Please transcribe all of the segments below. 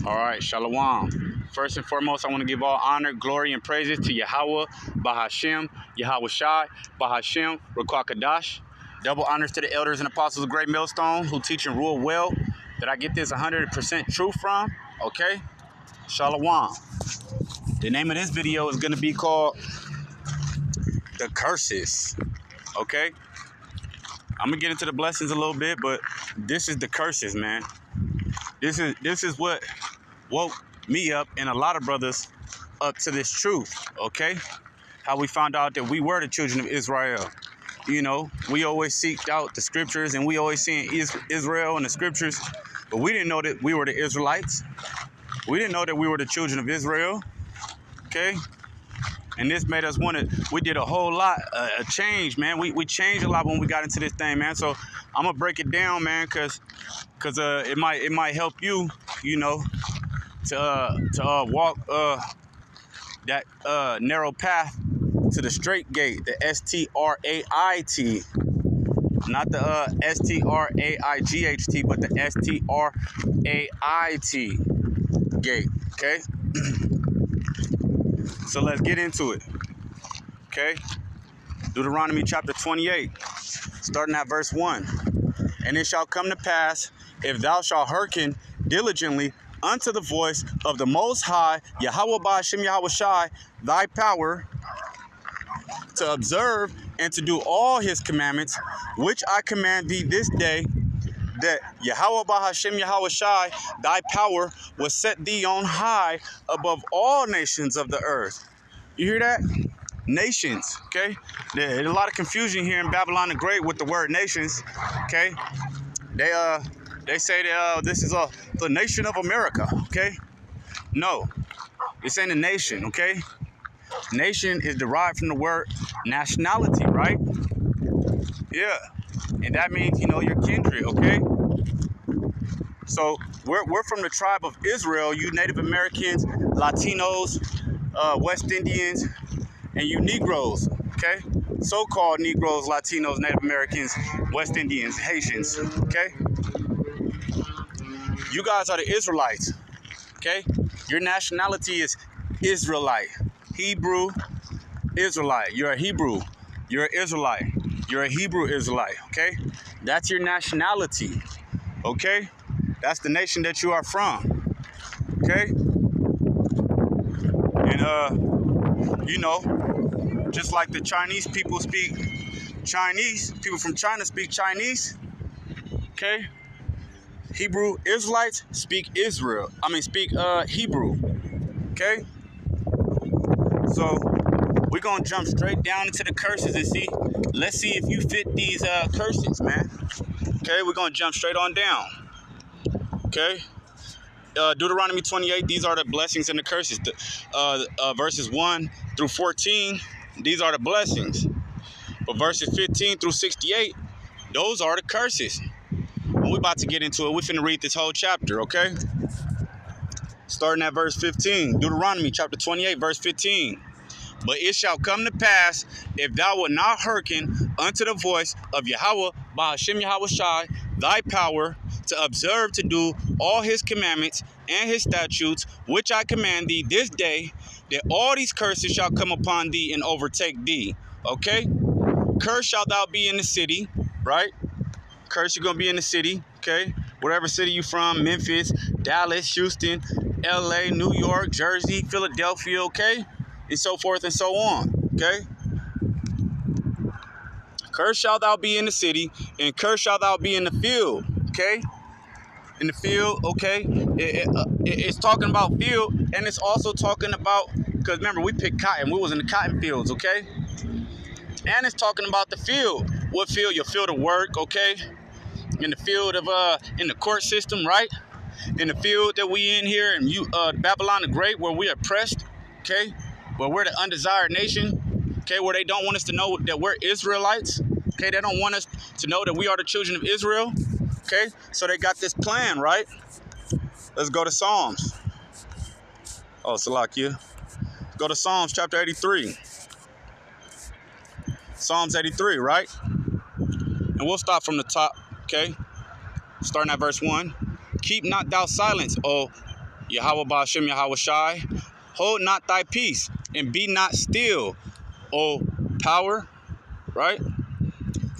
All right, Shalom. First and foremost, I want to give all honor, glory, and praises to Yahweh, Bahashem, Yahweh Shai, Bahashem, Rukwakadash. Double honors to the elders and apostles of Great Millstone who teach and rule well, that I get this 100% truth from. Okay? Shalom. The name of this video is going to be called The Curses. Okay? I'm going to get into the blessings a little bit, but this is the curses, man. This is what woke me up and a lot of brothers up to this truth, okay? How we found out that we were the children of Israel. You know, we always seeked out the scriptures and we always seen Israel in the scriptures, but we didn't know that we were the Israelites. We didn't know that we were the children of Israel, okay? And this made us want to, we did a whole lot, a change, man. We changed a lot when we got into this thing, man. So I'm going to break it down, man, because it might help you, you know, to walk that narrow path to the straight gate, the S-T-R-A-I-T. Not the S-T-R-A-I-G-H-T, but the S-T-R-A-I-T gate, okay? So let's get into it, okay? Deuteronomy chapter 28, starting at verse 1. And it shall come to pass, if thou shalt hearken diligently unto the voice of the Most High, Yahweh Ba'ashem Yahweh Shai, thy power, to observe and to do all his commandments, which I command thee this day, that Yahweh Ba'ashem Yahweh Shai, thy power, will set thee on high above all nations of the earth. You hear that? Nations, okay? There's a lot of confusion here in Babylon the Great with the word nations, okay? They say that this is the nation of America, okay? No, this ain't a nation, okay? Nation is derived from the word nationality, right? Yeah, and that means, you know, your kindred, okay? So we're from the tribe of Israel, you Native Americans, Latinos, West Indians, and you Negroes, okay? So-called Negroes, Latinos, Native Americans, West Indians, Haitians, okay? You guys are the Israelites, okay? Your nationality is Israelite, Hebrew, Israelite. You're a Hebrew. You're an Israelite. You're a Hebrew Israelite, okay? That's your nationality, okay? That's the nation that you are from, okay? And, you know, just like the Chinese people speak Chinese, people from China speak Chinese, okay? Hebrew Israelites speak Hebrew, okay? So we're gonna jump straight down into the curses and let's see if you fit these curses, man. Okay, we're gonna jump straight on down. Okay, Deuteronomy 28, these are the blessings and the curses. Verses 1 through 14, these are the blessings. But verses 15 through 68, those are the curses. We're about to get into it. We're finna read this whole chapter, okay? Starting at verse 15, Deuteronomy chapter 28, verse 15. But it shall come to pass, if thou wilt not hearken unto the voice of Yahweh, Ba'ashem Yahweh Shai, thy power, to observe to do all his commandments and his statutes, which I command thee this day, that all these curses shall come upon thee and overtake thee. Okay? Curse shalt thou be in the city, right? Curse, you're going to be in the city, okay? Whatever city you from, Memphis, Dallas, Houston, LA, New York, Jersey, Philadelphia, okay? And so forth and so on, okay? Curse shalt thou be in the city, and curse shalt thou be in the field, okay? In the field, okay? It's talking about field, and it's also talking about, because remember, we picked cotton. We was in the cotton fields, okay? And it's talking about the field. What field? Your field of work, okay? In the field of, in the court system, right? In the field that we in here, in Babylon the Great, where we are oppressed, okay? Where we're the undesired nation, okay? Where they don't want us to know that we're Israelites, okay? They don't want us to know that we are the children of Israel, okay? So they got this plan, right? Let's go to Psalms. Oh, Salakia. Go to Psalms chapter 83. Psalms 83, right? And we'll start from the top, okay? Starting at verse 1. Keep not thou silence, O Yahweh Ba'ashem Yahweh Shai, hold not thy peace and be not still, O power, right?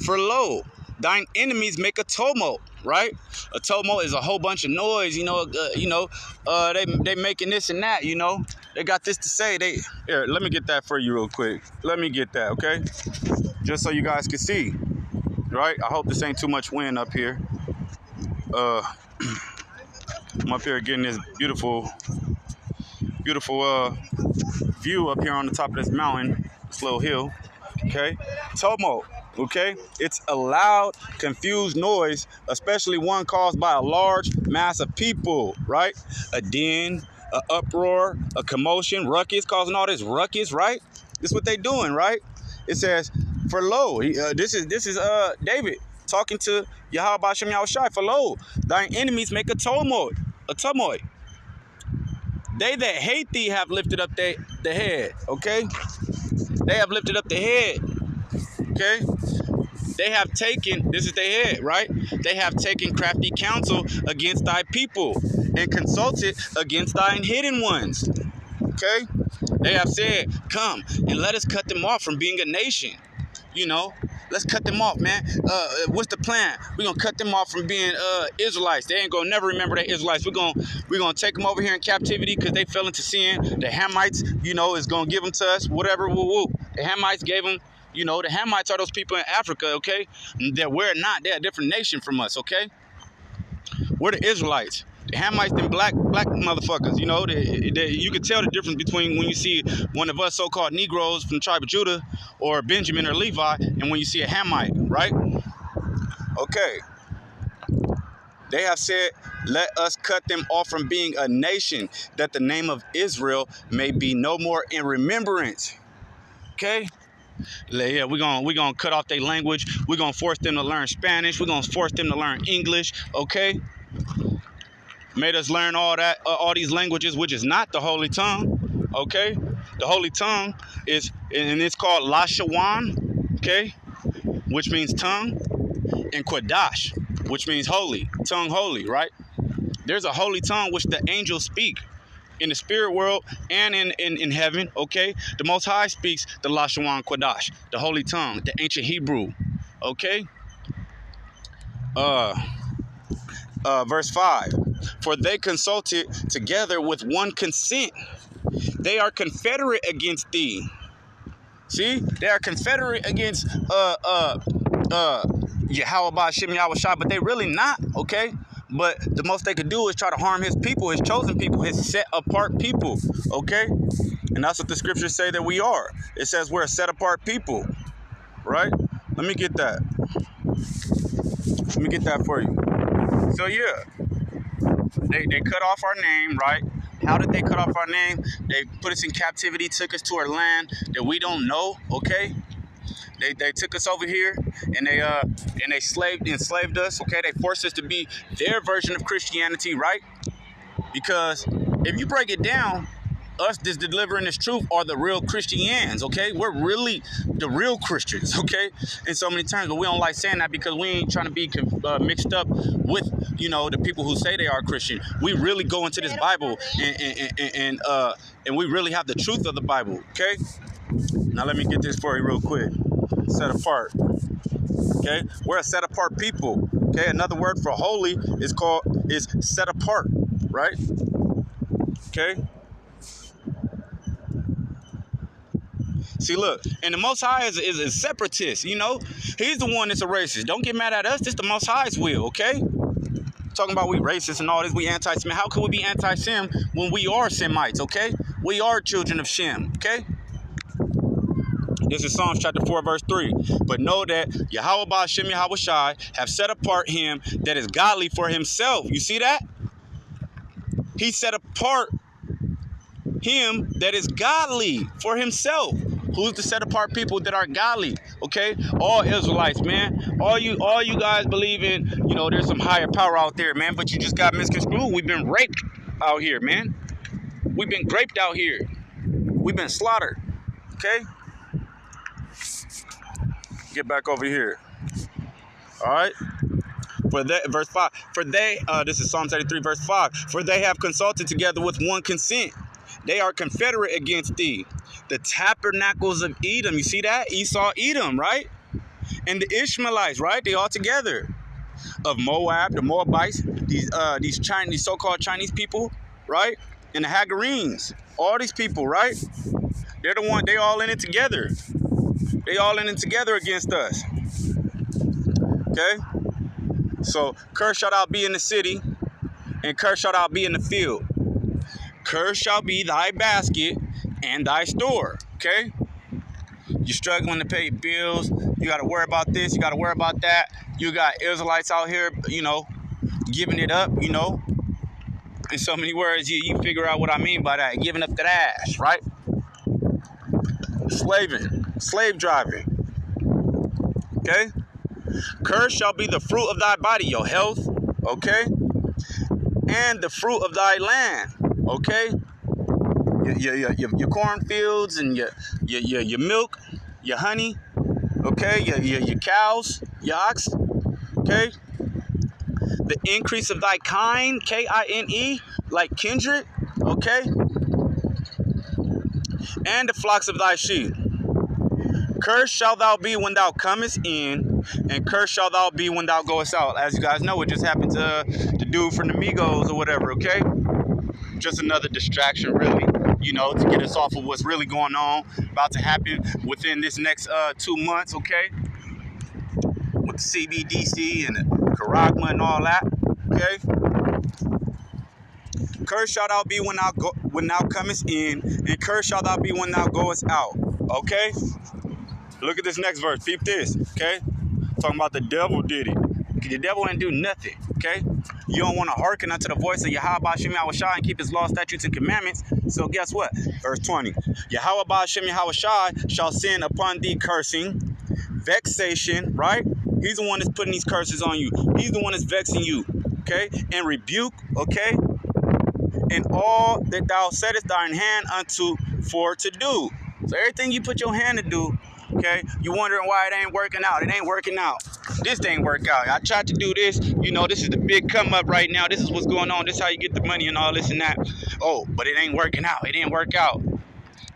For lo, thine enemies make a tumult, right? A tumult is a whole bunch of noise, they making this and that, They got this to say. Here, let me get that for you real quick. Let me get that, okay? Just so you guys can see, right? I hope this ain't too much wind up here. I'm up here getting this beautiful view up here on the top of this mountain, this little hill, okay? Tumult, okay? It's a loud, confused noise, especially one caused by a large mass of people, right? A din, a uproar, a commotion, ruckus, causing all this ruckus, right? This is what they doing, right? It says, for lo, this is David talking to Yahweh Ba'ashem Yahweh Shai. For lo, thine enemies make a tumult. They that hate thee have lifted up the head, okay? They have lifted up the head, okay? They have taken, this is their head, right? They have taken crafty counsel against thy people and consulted against thine hidden ones, okay? They have said, come and let us cut them off from being a nation. Let's cut them off, man. What's the plan? We're gonna cut them off from being Israelites. They ain't gonna never remember they're Israelites. We're gonna take them over here in captivity because they fell into sin. The Hamites, is gonna give them to us. Whatever, woo. The Hamites gave them. The Hamites are those people in Africa, okay? That we're not. They're a different nation from us, okay? We're the Israelites. The Hamites, them black motherfuckers, you can tell the difference between when you see one of us so-called Negroes from the tribe of Judah or Benjamin or Levi and when you see a Hamite, right? Okay. They have said, let us cut them off from being a nation that the name of Israel may be no more in remembrance. Okay? Yeah, we're gonna cut off their language. We're gonna force them to learn Spanish. We're gonna force them to learn English, okay? Made us learn all these languages, which is not the Holy Tongue, okay? The Holy Tongue is, and it's called Lashawan, okay? Which means tongue, and Quadash, which means holy, tongue holy, right? There's a holy tongue which the angels speak in the spirit world and in heaven, okay? The Most High speaks the Lashawan Quadash, the holy tongue, the ancient Hebrew, okay? Verse 5. For they consulted together with one consent. They are confederate against thee. See? They are confederate against Yahweh Ba'ashem Yahweh Shai, but they really not, okay? But the most they could do is try to harm his people, his chosen people, his set apart people, okay? And that's what the scriptures say that we are. It says we're a set apart people, right? Let me get that. Let me get that for you. So yeah, they cut off our name, right? How did they cut off our name? They put us in captivity, took us to our land that we don't know, okay? They took us over here and they enslaved us, okay? They forced us to be their version of Christianity, right? Because if you break it down, us that's delivering this truth are the real Christians, okay? We're really the real Christians, okay? In so many terms, but we don't like saying that because we ain't trying to be mixed up with, the people who say they are Christian. We really go into this Bible and we really have the truth of the Bible, okay? Now let me get this for you real quick. Set apart, okay? We're a set apart people, okay? Another word for holy is set apart, right? Okay? See, look, and the Most High is a separatist, He's the one that's a racist. Don't get mad at us. This the Most High's will, okay? Talking about we racist and all this, we anti-Semitic. How could we be anti-Sem when we are Semites, okay? We are children of Shem, okay? This is Psalms chapter 4, verse 3. But know that Yahweh Ba'ashem Yahweh Shai have set apart him that is godly for himself. You see that? He set apart him that is godly for himself. Who's the set apart people that are godly? Okay, all Israelites, man. All you guys believe in, there's some higher power out there, man. But you just got misconstrued. We've been raped out here, man. We've been raped out here. We've been slaughtered. Okay. Get back over here. All right. For they, verse 5, for they, this is Psalm 33, verse 5, for they have consulted together with one consent. They are confederate against thee. The tabernacles of Edom, you see that? Esau, Edom, right? And the Ishmaelites, right? They all together. Of Moab, the Moabites, these Chinese, so-called Chinese people, right? And the Hagarenes, all these people, right? They're the one, they all in it together. They all in it together against us. Okay? So, cursed shalt thou be in the city, and cursed shalt thou be in the field. Cursed shall be thy basket and thy store. Okay? You're struggling to pay bills. You got to worry about this. You got to worry about that. You got Israelites out here, you know, giving it up, you know. In so many words, you figure out what I mean by that. Giving up that ass, right? Slaving, slave driving. Okay? Cursed shall be the fruit of thy body, your health, okay? And the fruit of thy land, okay? Your cornfields and your milk, your honey, okay? Your cows, your ox, okay? The increase of thy kind, K-I-N-E, like kindred, okay? And the flocks of thy sheep. Cursed shalt thou be when thou comest in, and cursed shalt thou be when thou goest out. As you guys know, it just happened to the dude from the Migos or whatever, okay? Just another distraction, really, you know, to get us off of what's really going on, about to happen within this next 2 months, okay? With the CBDC and the Karagma and all that, okay? Cursed shalt thou be when thou comest in, and cursed shalt thou be when thou goest out, okay? Look at this next verse. Peep this, okay? Talking about the devil did it. The devil ain't do nothing, okay? You don't want to hearken unto the voice of Yahweh Ba'ashem Yahushai and keep his law, statutes, and commandments. So guess what? Verse 20. Yahweh Ba'ashem Yahushai shall send upon thee cursing, vexation, right? He's the one that's putting these curses on you. He's the one that's vexing you, okay? And rebuke, okay? And all that thou settest thine hand unto for to do. So everything you put your hand to do, okay, you wondering why it ain't working out. It ain't working out. This ain't work out. I tried to do this. You know, this is the big come up right now. This is what's going on. This is how you get the money and all this and that. Oh, but it ain't working out. It didn't work out.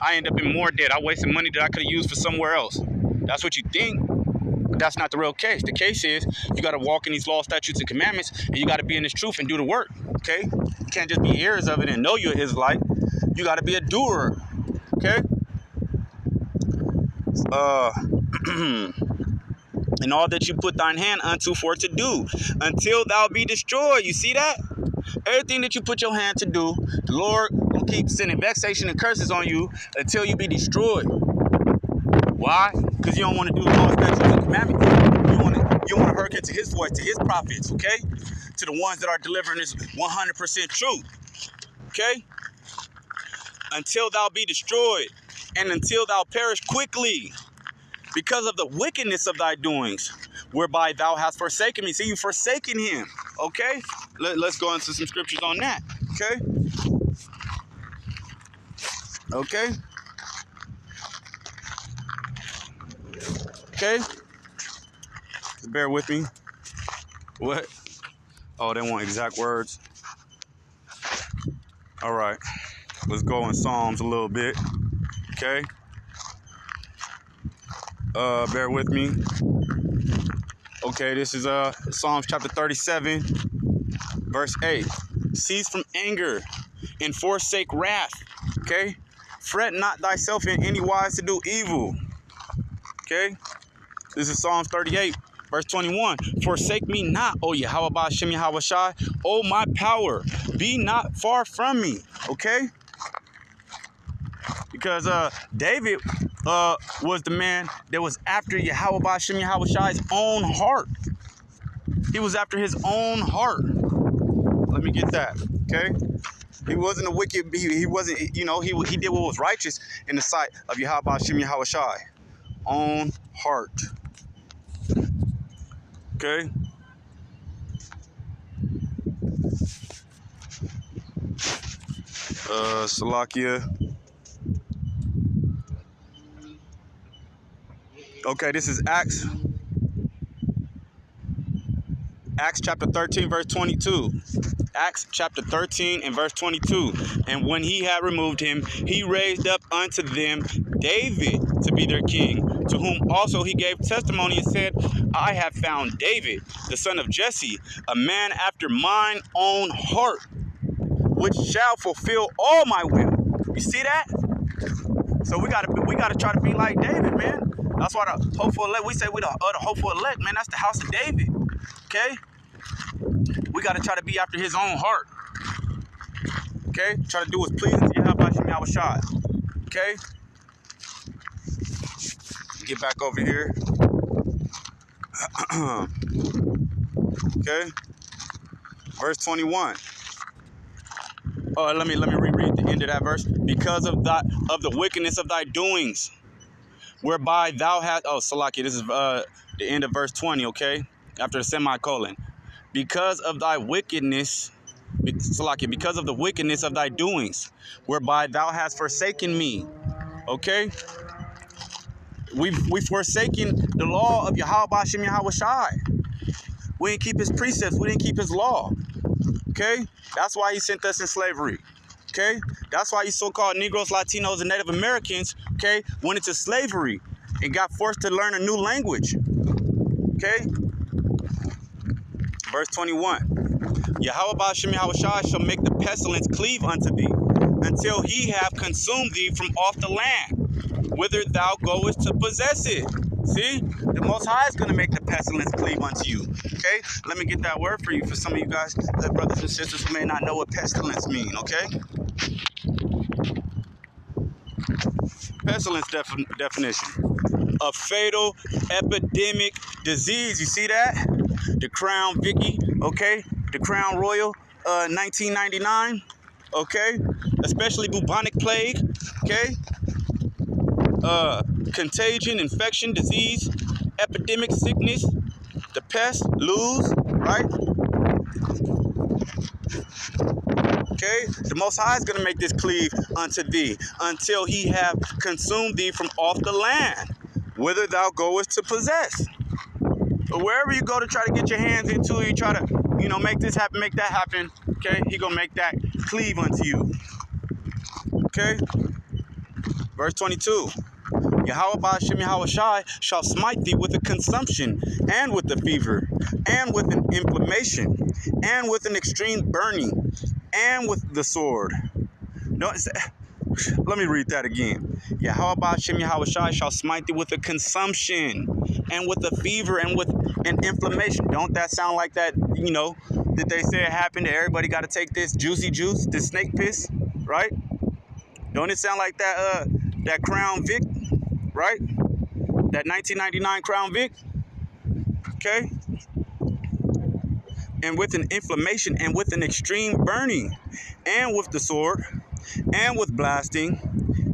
I end up in more debt. I wasted money that I could have used for somewhere else. That's what you think. But that's not the real case. The case is you got to walk in these laws, statutes, and commandments, and you got to be in this truth and do the work, okay? You can't just be heirs of it and know you're an Israelite. You got to be a doer, okay? And all that you put thine hand unto for to do, until thou be destroyed. You see that? Everything that you put your hand to do, the Lord will keep sending vexation and curses on you until you be destroyed. Why? Because you don't want to do the law, statutes, and commandments. You want to hearken to his voice, to his prophets, okay? To the ones that are delivering this 100% truth, okay? Until thou be destroyed, and until thou perish quickly, because of the wickedness of thy doings, whereby thou hast forsaken me. See, you forsaken him, okay? Let's go into some scriptures on that, okay? Okay? Okay? Bear with me. What? Oh, they want exact words. All right. Let's go in Psalms a little bit, okay? Bear with me. Okay, this is Psalms chapter 37, verse 8. Cease from anger and forsake wrath, okay? Fret not thyself in any wise to do evil, okay? This is Psalms 38, verse 21. Forsake me not, O Yahweh Ba'ashem Yahushai, O my power, be not far from me, okay? Because David was the man that was after Yahweh Ba'ashem Yahushai's own heart. He was after his own heart. Let me get that, okay? He wasn't a wicked, he wasn't, you know, he did what was righteous in the sight of Yahweh Ba'ashem Yahushai. Own heart. Okay? Salakia. Okay, this is Acts Acts chapter 13, verse 22. Acts chapter 13 and verse 22. And when he had removed him, he raised up unto them David to be their king, to whom also he gave testimony and said, I have found David, the son of Jesse, a man after mine own heart, which shall fulfill all my will. You see that? So we gotta try to be like David, man. That's why the hopeful elect, we say we the hopeful elect, man. That's the house of David. Okay? We gotta try to be after his own heart. Okay? Try to do what's pleasing to Yahweh Shai. Okay? Get back over here. Okay? Verse 21. Let me reread the end of that verse. Because of the wickedness of thy doings, whereby thou hast, Salaki, this is the end of verse 20, okay? After the semicolon. Because of thy wickedness, Salaki, because of the wickedness of thy doings, whereby thou hast forsaken me, okay? We've forsaken the law of Yahweh Shai. We didn't keep his precepts. We didn't keep his law. Okay? That's why he sent us in slavery. Okay? That's why you so-called Negroes, Latinos, and Native Americans, okay, went into slavery and got forced to learn a new language. Okay? Verse 21. Yahweh Shai shall make the pestilence cleave unto thee, until he have consumed thee from off the land, whither thou goest to possess it. See? The Most High is going to make the pestilence cleave unto you. Okay? Let me get that word for you for some of you guys, brothers and sisters who may not know what pestilence mean. Okay? Pestilence definition. A fatal epidemic disease. You see that? The Crown Vicky. Okay? The Crown Royal 1999. Okay? Especially bubonic plague. Okay? Contagion, infection, disease, epidemic, sickness, the pest, lose, right? Okay, the Most High is going to make this cleave unto thee, until he have consumed thee from off the land, whither thou goest to possess. But wherever you go to try to get your hands into it, you try to, make this happen, make that happen, okay? He going to make that cleave unto you. Okay? Verse 22. Yahweh Shai shall smite thee with a consumption, and with a fever, and with an inflammation, and with an extreme burning, and with the sword. Let me read that again. Yahweh Shai shall smite thee with a consumption, and with a fever, and with an inflammation. Don't that sound like that, that they say it happened, that everybody got to take this juicy juice, this snake piss, right? Don't it sound like that, that Crown Vic? Right? That 1999 Crown Vic. Okay? And with an inflammation, and with an extreme burning, and with the sword, and with blasting,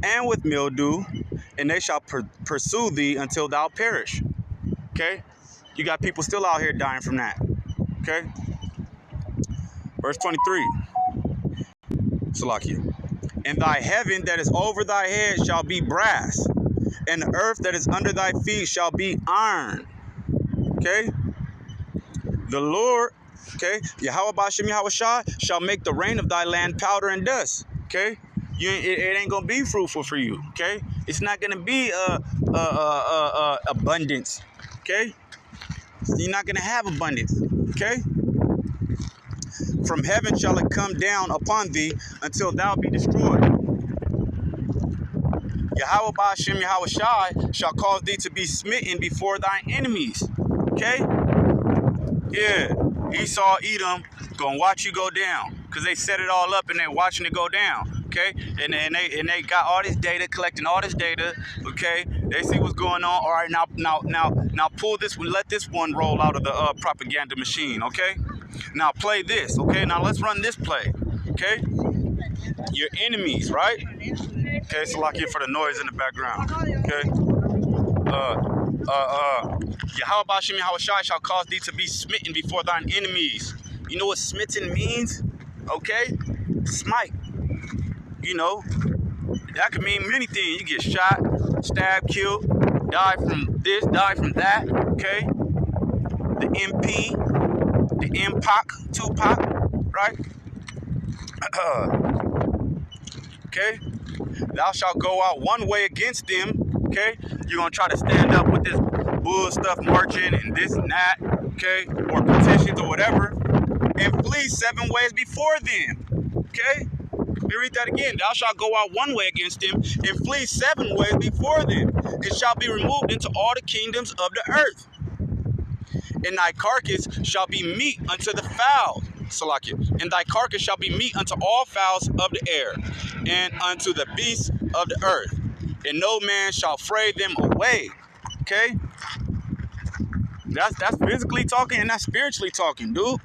and with mildew, and they shall pursue thee until thou perish. Okay? You got people still out here dying from that. Okay? Verse 23. Salakia. And thy heaven that is over thy head shall be brass, and the earth that is under thy feet shall be iron. Okay? The Lord, okay, Yahweh Shai shall make the rain of thy land powder and dust. Okay? It ain't gonna be fruitful for you. Okay? It's not gonna be abundance. Okay? You're not gonna have abundance. Okay? From heaven shall it come down upon thee until thou be destroyed. Yahweh Shai shall cause thee to be smitten before thine enemies. Okay? Yeah. Esau, Edom, gonna watch you go down. Because they set it all up and they're watching it go down. Okay? And they got all this data, collecting all this data. Okay? They see what's going on. All right, now pull this one, let this one roll out of the propaganda machine. Okay? Now play this. Okay? Now let's run this play. Okay? Your enemies, right? Okay, so lock in for the noise in the background. Okay. Yahweh Shai shall cause thee to be smitten before thine enemies. You know what smitten means? Okay? Smite. That could mean many things. You get shot, stabbed, killed, die from this, die from that. Okay? The MP, the M-Pac, Tupac, right? Okay? Thou shalt go out one way against them, okay? You're going to try to stand up with this bull stuff marching and this and that, okay? Or petitions or whatever, and flee 7 ways before them, okay? Let me read that again. Thou shalt go out one way against them and flee 7 ways before them. It shall be removed into all the kingdoms of the earth. And thy carcass shall be meat unto the fowl. Salakia. And thy carcass shall be meat unto all fowls of the air, and unto the beasts of the earth. And no man shall fray them away. Okay? That's physically talking, and that's spiritually talking, dude.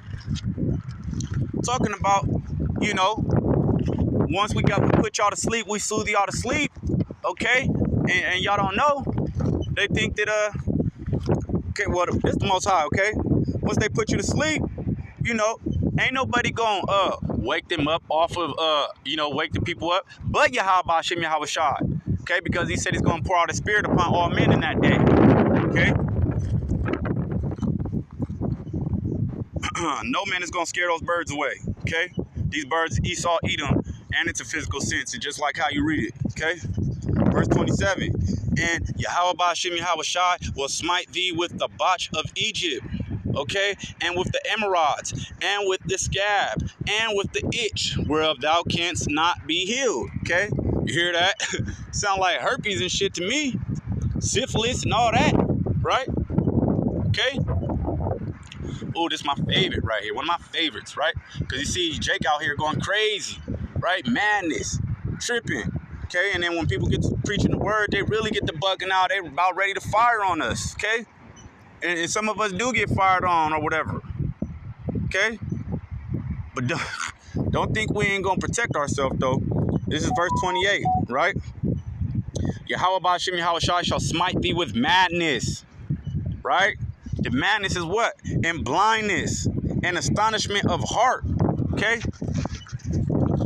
Talking about, you know, once we put y'all to sleep, we soothe y'all to sleep. Okay? And y'all don't know. They think that okay, well, it's the Most High, okay? Once they put you to sleep, you know, ain't nobody gonna wake them up off of, you know, wake the people up, but Yahweh Shem Yahweh Shai, okay? Because he said he's gonna pour out his spirit upon all men in that day, okay? No man is gonna scare those birds away, okay? These birds, Esau eat them, and it's a physical sense, and just like how you read it, okay? Verse 27, and Yahweh Shem Yahweh Shai will smite thee with the botch of Egypt, okay, and with the emerods, and with the scab, and with the itch, whereof thou canst not be healed, okay? You hear that? Sound like herpes and shit to me, syphilis and all that, right? Okay? Oh, this is my favorite right here, one of my favorites, right? Because you see Jake out here going crazy, right? Madness, tripping. Okay, and then when people get to preaching the word, they really get to bugging out. They're about ready to fire on us, okay? And some of us do get fired on or whatever, okay? But don't think we ain't gonna protect ourselves, though. This is verse 28, right? Yahweh Shem Yahweh Shai shall smite thee with madness, right? The madness is what? And blindness and astonishment of heart, okay?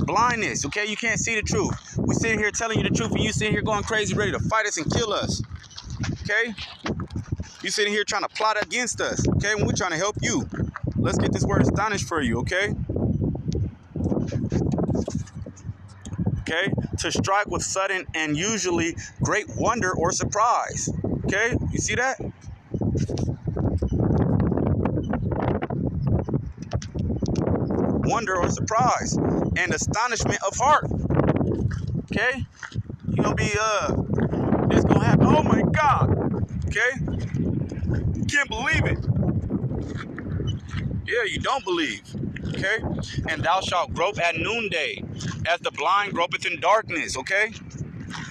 Blindness, okay? You can't see the truth. We sitting here telling you the truth, and you sitting here going crazy, ready to fight us and kill us, okay? You sitting here trying to plot against us, okay? When we're trying to help you. Let's get this word astonished for you, okay? Okay? To strike with sudden and usually great wonder or surprise, okay? You see that? Wonder or surprise and astonishment of heart, okay? You're gonna be this gonna happen, oh my God, okay? You can't believe it. Yeah, you don't believe, okay? And thou shalt grope at noonday, as the blind gropeth in darkness, okay?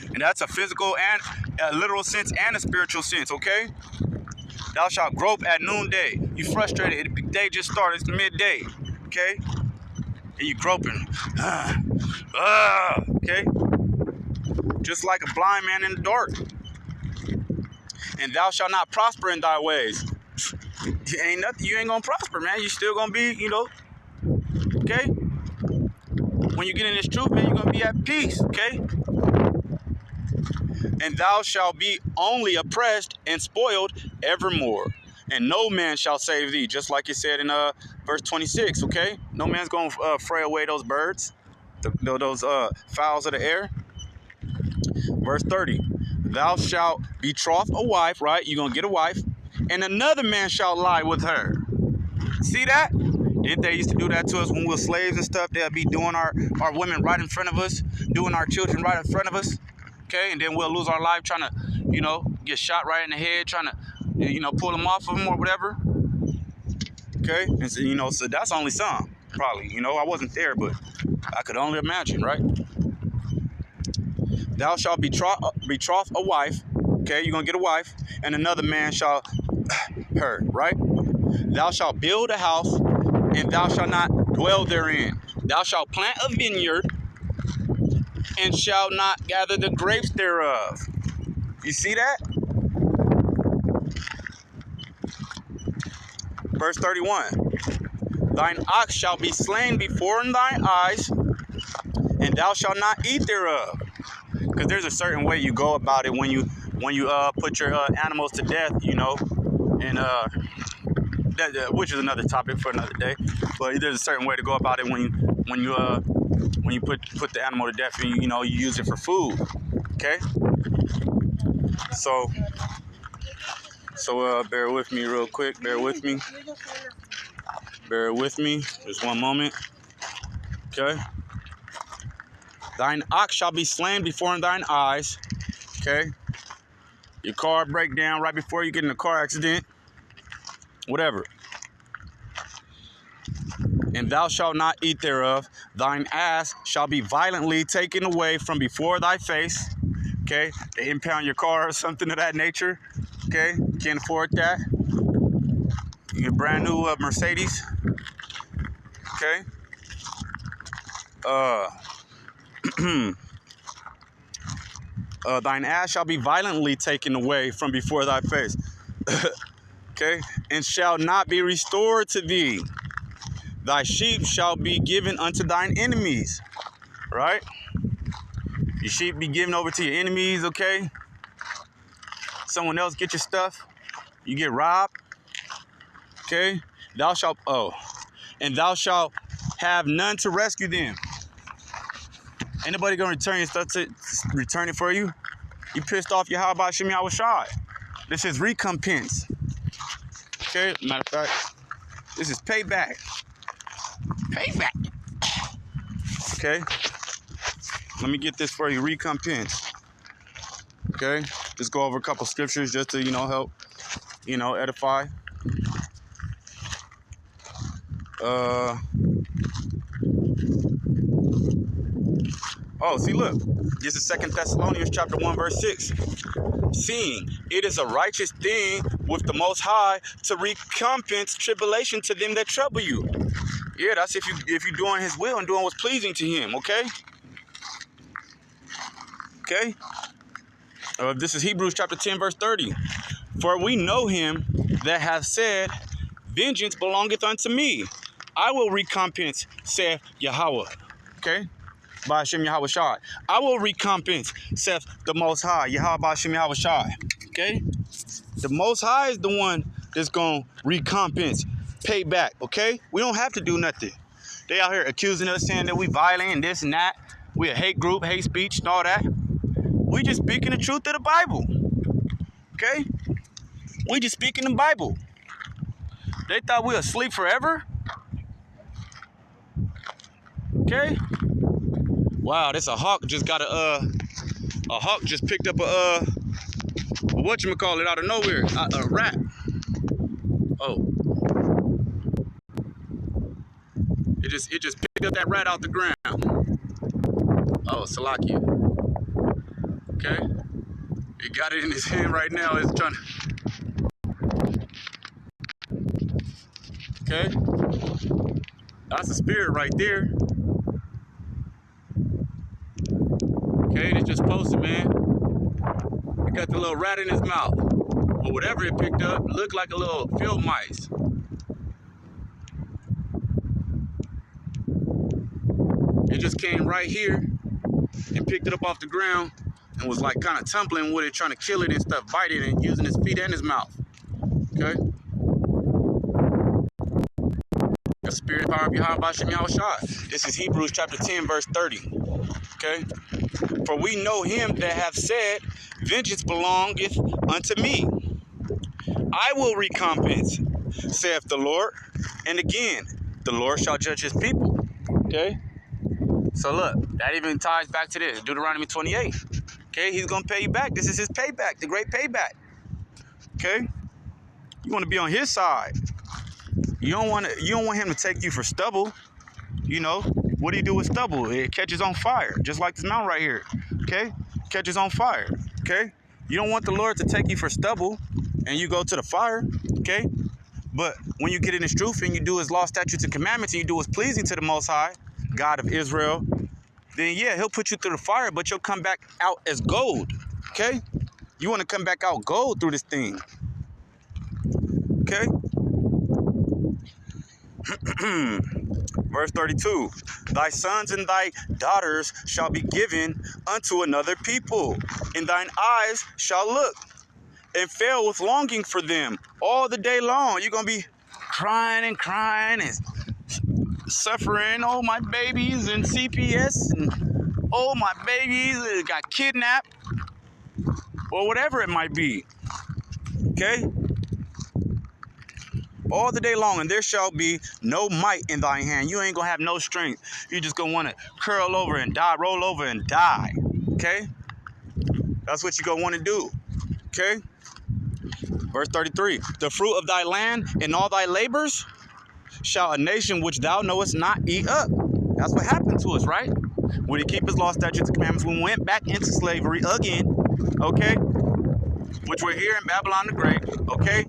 And that's a physical and a literal sense and a spiritual sense, okay? Thou shalt grope at noonday. You frustrated, the day just started, it's midday, okay? And you groping, okay? Just like a blind man in the dark. And thou shalt not prosper in thy ways. Ain't nothing, you ain't gonna prosper, man. You still gonna be, you know, okay? When you get in this truth, man, you're gonna be at peace, okay? And thou shalt be only oppressed and spoiled evermore. And no man shall save thee, just like it said in verse 26, okay? No man's going to fray away those birds, those fowls of the air. Verse 30, thou shalt betroth a wife, right? You're going to get a wife, and another man shall lie with her. See that? Didn't they used to do that to us when we were slaves and stuff? They'll be doing our women right in front of us, doing our children right in front of us, okay? And then we'll lose our life trying to, you know, get shot right in the head, trying to, you know, pull them off of them or whatever. Okay? And so, you know, so that's only some, probably. You know, I wasn't there, but I could only imagine, right? Thou shalt betroth a wife. Okay, you're going to get a wife. And another man shall her, right? Thou shalt build a house, and thou shalt not dwell therein. Thou shalt plant a vineyard, and shalt not gather the grapes thereof. You see that? Verse 31, thine ox shall be slain before thine eyes, and thou shalt not eat thereof. Because there's a certain way you go about it when you put your animals to death, you know, and which is another topic for another day. But there's a certain way to go about it when you put the animal to death and you use it for food. Okay. So bear with me real quick. Bear with me. Just one moment. Okay. Thine ox shall be slain before thine eyes. Okay. Your car break down right before you get in a car accident. Whatever. And thou shalt not eat thereof. Thine ass shall be violently taken away from before thy face. Okay. They impound your car or something of that nature. Okay. Can't afford that. Your brand new Mercedes. Okay. Thine ass shall be violently taken away from before thy face. Okay. And shall not be restored to thee. Thy sheep shall be given unto thine enemies. Right? Your sheep be given over to your enemies, okay? Someone else get your stuff. You get robbed. Okay? And thou shalt have none to rescue them. Ain't nobody gonna return your stuff to return it for you. You pissed off your Yahweh Shem Yahweh Shai. This is recompense. Okay, matter of fact, this is payback. Payback. Okay. Let me get this for you. Recompense. Okay. Just go over a couple scriptures just to, help, edify. See, look. This is 2 Thessalonians chapter 1, verse 6. Seeing it is a righteous thing with the Most High to recompense tribulation to them that trouble you. Yeah, that's if you're doing His will and doing what's pleasing to Him, okay? Okay? This is Hebrews chapter 10, verse 30. For we know Him that hath said, vengeance belongeth unto me. I will recompense, saith Yahweh. Okay? By Hashem Yahweh Shai. I will recompense, saith the Most High. Yahweh by Hashem Yahweh Shai. Okay? The Most High is the one that's going to recompense, pay back. Okay? We don't have to do nothing. They out here accusing us, saying that we violent and this and that. We a hate group, hate speech and all that. We just speaking the truth of the Bible. Okay? We just speaking the Bible. They thought we were asleep forever. Okay? Wow, this a hawk just got a hawk just picked up a whatchamacallit out of nowhere. A rat. Oh. It just picked up that rat out the ground. Oh, Salakia. Okay. He got it in his hand right now. It's trying to. Okay. That's a spirit right there. Okay, it's just posted, man. He got the little rat in his mouth. Or whatever it picked up, looked like a little field mice. It just came right here and picked it up off the ground and was like kind of tumbling with it, trying to kill it and stuff, bite it and using his feet and his mouth. Okay? The spirit power of Yahweh Bashem Yahweh Shai. This is Hebrews chapter 10, verse 30. Okay? For we know Him that hath said, vengeance belongeth unto me. I will recompense, saith the Lord. And again, the Lord shall judge His people. Okay? So look, that even ties back to this, Deuteronomy 28. Okay, He's going to pay you back. This is His payback, the great payback. Okay? You want to be on His side. You don't want Him to take you for stubble. What do you do with stubble? It catches on fire, just like this mountain right here. Okay? Catches on fire. Okay? You don't want the Lord to take you for stubble and you go to the fire. Okay? But when you get in His truth and you do His law, statutes, and commandments and you do what's pleasing to the Most High, God of Israel, then yeah, He'll put you through the fire, but you'll come back out as gold. Okay? You want to come back out gold through this thing. Okay? Verse 32, thy sons and thy daughters shall be given unto another people, and thine eyes shall look and fail with longing for them all the day long. You're going to be crying and suffering. Oh, my babies in CPS, and oh, my babies got kidnapped, or whatever it might be. Okay? All the day long, and there shall be no might in thy hand. You ain't gonna have no strength. You just gonna want to curl over and die, roll over and die. Okay? That's what you gonna want to do. Okay? Verse 33. The fruit of thy land and all thy labors shall a nation which thou knowest not eat up. That's what happened to us, right? We didn't keep his law, statutes, and commandments. We went back into slavery again. Okay? Which we're here in Babylon the Great. Okay?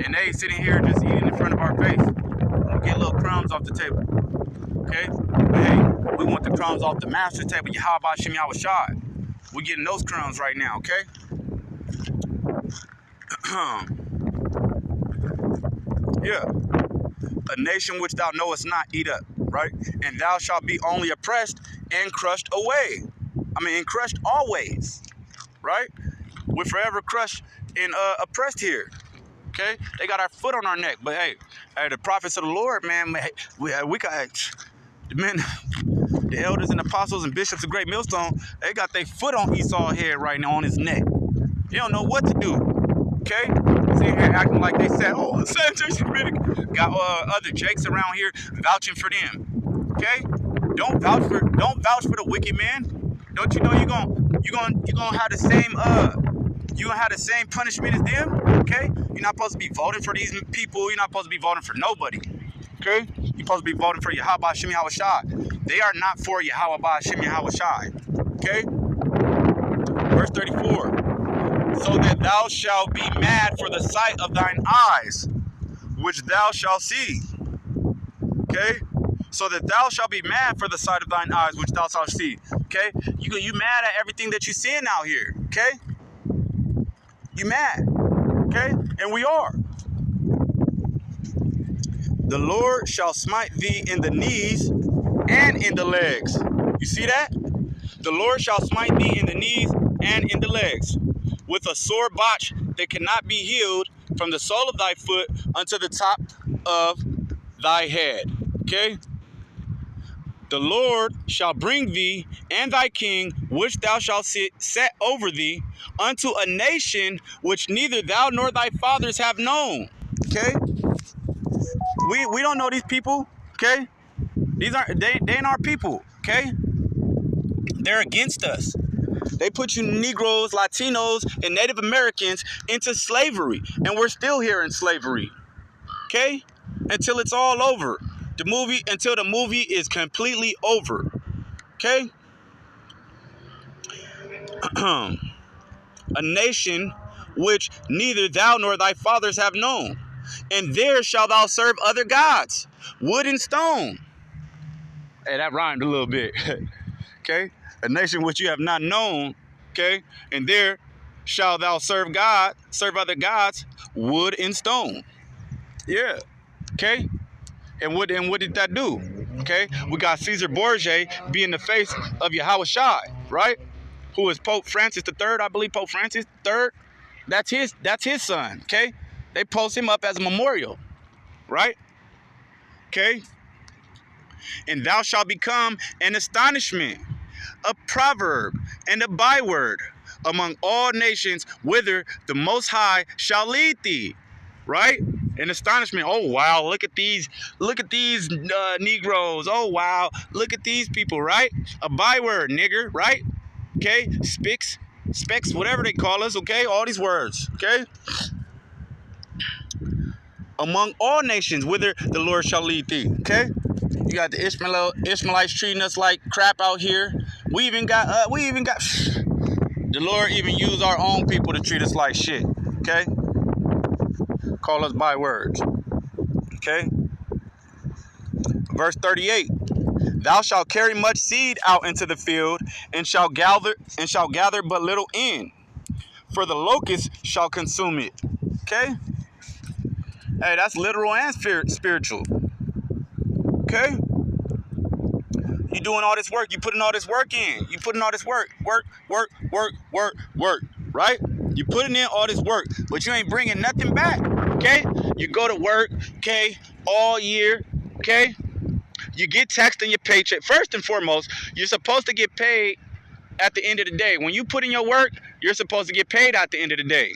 And they sitting here just eating in front of our face. We get little crumbs off the table. Okay? But hey, we want the crumbs off the master's table. Yahweh Shem Yahweh Shai. We're getting those crumbs right now, okay? Yeah. A nation which thou knowest not eat up, right? And thou shalt be only oppressed and crushed away. And crushed always, right? We're forever crushed and oppressed here. Okay, they got our foot on our neck, but hey, the prophets of the Lord, man, we got the men, the elders and apostles and bishops of Great Millstone. They got their foot on Esau's head right now, on his neck. They don't know what to do. Okay, sitting here acting like they said, oh, sanitation committee got other Jakes around here vouching for them. Okay, don't vouch for the wicked man. Don't you know you're gonna have the same you're gonna have the same punishment as them, okay? You're not supposed to be voting for these people. You're not supposed to be voting for nobody, okay? You're supposed to be voting for Yahweh Shem Yahweh Shai. They are not for Yahweh Shem Yahweh Shai, okay? Verse 34. So that thou shalt be mad for the sight of thine eyes, which thou shalt see, okay? So that thou shalt be mad for the sight of thine eyes, which thou shalt see, okay? You mad at everything that you're seeing out here, okay? You mad, okay? And we are. The Lord shall smite thee in the knees and in the legs. You see that? The Lord shall smite thee in the knees and in the legs with a sore botch that cannot be healed from the sole of thy foot unto the top of thy head. Okay? The Lord shall bring thee and thy king, which thou shalt set over thee, unto a nation which neither thou nor thy fathers have known. Okay? We don't know these people. Okay? They ain't our people. Okay? They're against us. They put you Negroes, Latinos, and Native Americans into slavery, and we're still here in slavery. Okay? Until it's all over. Until the movie is completely over. Okay? A nation which neither thou nor thy fathers have known. And there shalt thou serve other gods, wood and stone. Hey, that rhymed a little bit. Okay? A nation which you have not known. Okay? And there shalt thou serve other gods, wood and stone. Yeah. Okay? And what did that do? Okay? We got Caesar Borgia being the face of Yahweh Shai, right? Who is Pope Francis III, I believe Pope Francis III. That's his son, okay? They post him up as a memorial, right? Okay? And thou shalt become an astonishment, a proverb, and a byword among all nations, whither the Most High shall lead thee, right? An astonishment. Oh wow, look at these Negroes. Oh wow, look at these people, right? A byword, nigger, right? Okay, specs, whatever they call us, okay? All these words, okay? Among all nations, whither the Lord shall lead thee, okay? You got the Ishmaelites treating us like crap out here. We even got, the Lord even used our own people to treat us like shit, okay? Call us by words, okay? Verse 38. Thou shalt carry much seed out into the field, and shall gather but little in, for the locust shall consume it. Okay? Hey, that's literal and spiritual. Okay? You doing all this work, you putting all this work in. You putting all this work, right? You putting in all this work, but you ain't bringing nothing back. Okay? You go to work, okay, all year, okay? You get taxed on your paycheck. First and foremost, you're supposed to get paid at the end of the day. When you put in your work, you're supposed to get paid at the end of the day.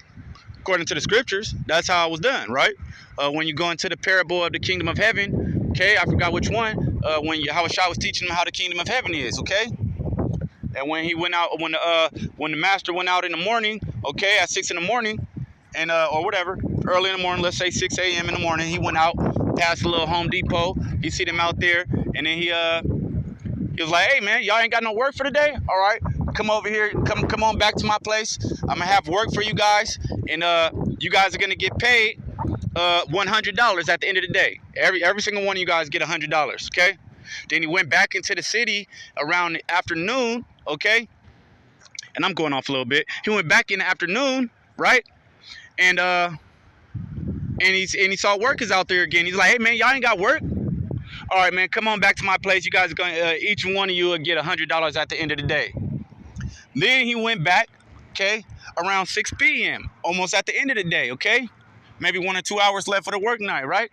According to the scriptures, that's how it was done, right? When you go into the parable of the kingdom of heaven, okay, I forgot which one, when Yahushua was teaching them how the kingdom of heaven is, okay? And when he went out, when the master went out in the morning, okay, at 6 in the morning, and or whatever, early in the morning, let's say 6 a.m. in the morning, he went out past the little Home Depot. He see them out there, and then he was like, "Hey man, y'all ain't got no work for the day? All right, come over here, come on back to my place. I'm gonna have work for you guys, and you guys are gonna get paid $100 at the end of the day. Every single one of you guys get $100, okay?" Then he went back into the city around the afternoon, okay? And I'm going off a little bit. He went back in the afternoon, right? And he saw workers out there again. He's like, "Hey man, y'all ain't got work? All right, man, come on back to my place. You guys are gonna each one of you will get $100 at the end of the day." Then he went back, okay, around 6 p.m., almost at the end of the day, okay? Maybe 1 or 2 hours left for the work night, right?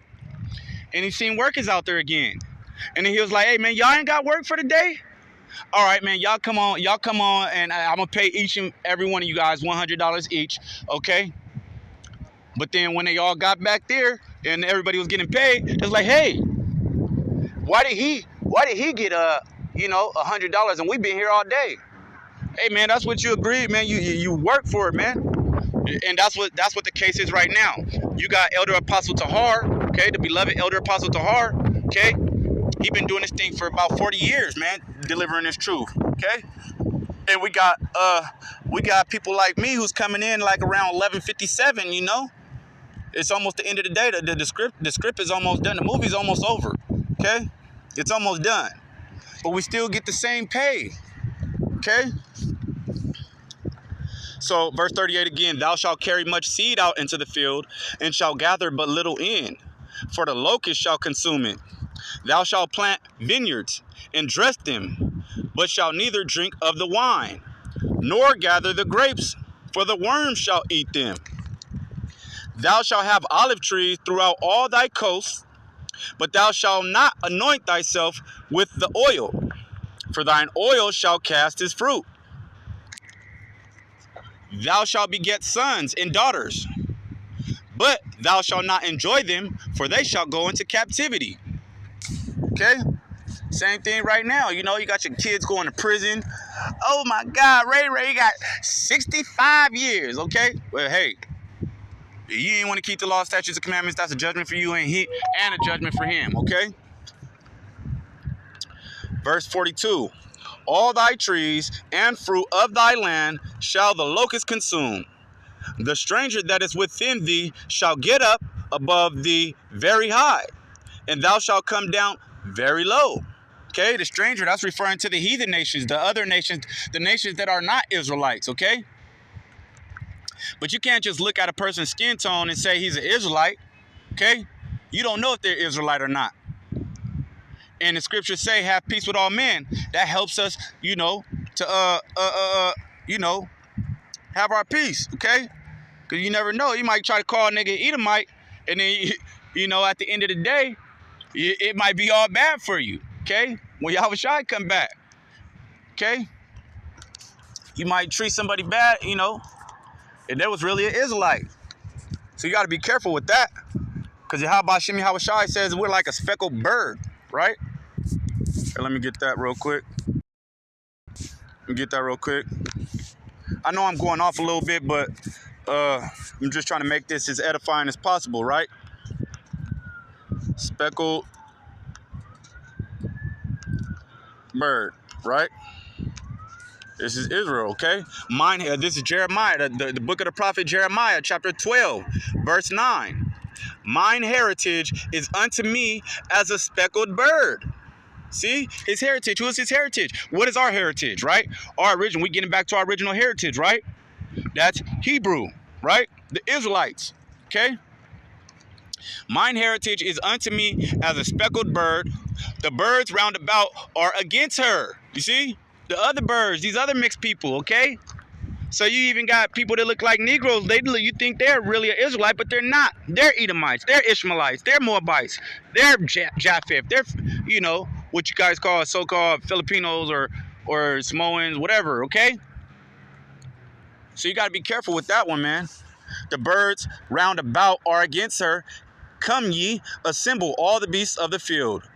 And he seen workers out there again. And then he was like, "Hey man, y'all ain't got work for the day? All right, man, y'all come on, and I'm gonna pay each and every one of you guys $100 each, okay?" But then when they all got back there and everybody was getting paid, it was like, "Hey, why did he get $100 and we been here all day?" Hey man, that's what you agreed, man. You work for it, man. And that's what the case is right now. You got Elder Apostle Tahar, okay, the beloved Elder Apostle Tahar, okay? He been doing this thing for about 40 years, man, delivering this truth, okay? And we got people like me who's coming in like around 11:57, you know? It's almost the end of the day. The script is almost done. The movie's almost over, okay? It's almost done. But we still get the same pay, okay? So verse 38 again, "Thou shalt carry much seed out into the field, and shalt gather but little in, for the locust shall consume it. Thou shalt plant vineyards, and dress them, but shalt neither drink of the wine, nor gather the grapes, for the worms shall eat them. Thou shalt have olive trees throughout all thy coasts, but thou shalt not anoint thyself with the oil, for thine oil shall cast his fruit. Thou shalt beget sons and daughters, but thou shalt not enjoy them, for they shall go into captivity." Okay? Same thing right now. You know, you got your kids going to prison. Oh my God, Ray got 65 years, okay? Well, hey, you ain't want to keep the law, statutes, and commandments. That's a judgment for you and a judgment for him, okay? Verse 42. "All thy trees and fruit of thy land shall the locust consume. The stranger that is within thee shall get up above thee very high, and thou shalt come down very low." Okay, the stranger, that's referring to the heathen nations, the other nations, the nations that are not Israelites, okay? But you can't just look at a person's skin tone and say he's an Israelite, okay? You don't know if they're Israelite or not. And the scriptures say, "Have peace with all men." That helps us, to have our peace, okay? Because you never know. You might try to call a nigga Edomite, and then, at the end of the day, it might be all bad for you, okay? When Yahushua come back, okay? You might treat somebody bad, and that was really an Israelite. So you got to be careful with that. Because Yahushua says we're like a speckled bird, right? Here, let me get that real quick. I know I'm going off a little bit, but I'm just trying to make this as edifying as possible, right? Speckled bird, right? This is Israel, okay? This is Jeremiah, the book of the prophet Jeremiah, chapter 12, verse 9. "Mine heritage is unto me as a speckled bird." See, his heritage. Who is his heritage? What is our heritage, right? We getting back to our original heritage, right? That's Hebrew, right? The Israelites, okay? "Mine heritage is unto me as a speckled bird. The birds round about are against her." You see? The other birds, these other mixed people, okay? So you even got people that look like Negroes. You think they're really an Israelite, but they're not. They're Edomites. They're Ishmaelites. They're Moabites. They're Japheth. They're, you know, what you guys call so-called Filipinos or Samoans, whatever, okay? So you got to be careful with that one, man. The birds round about are against her. Come ye, assemble all the beasts of the field.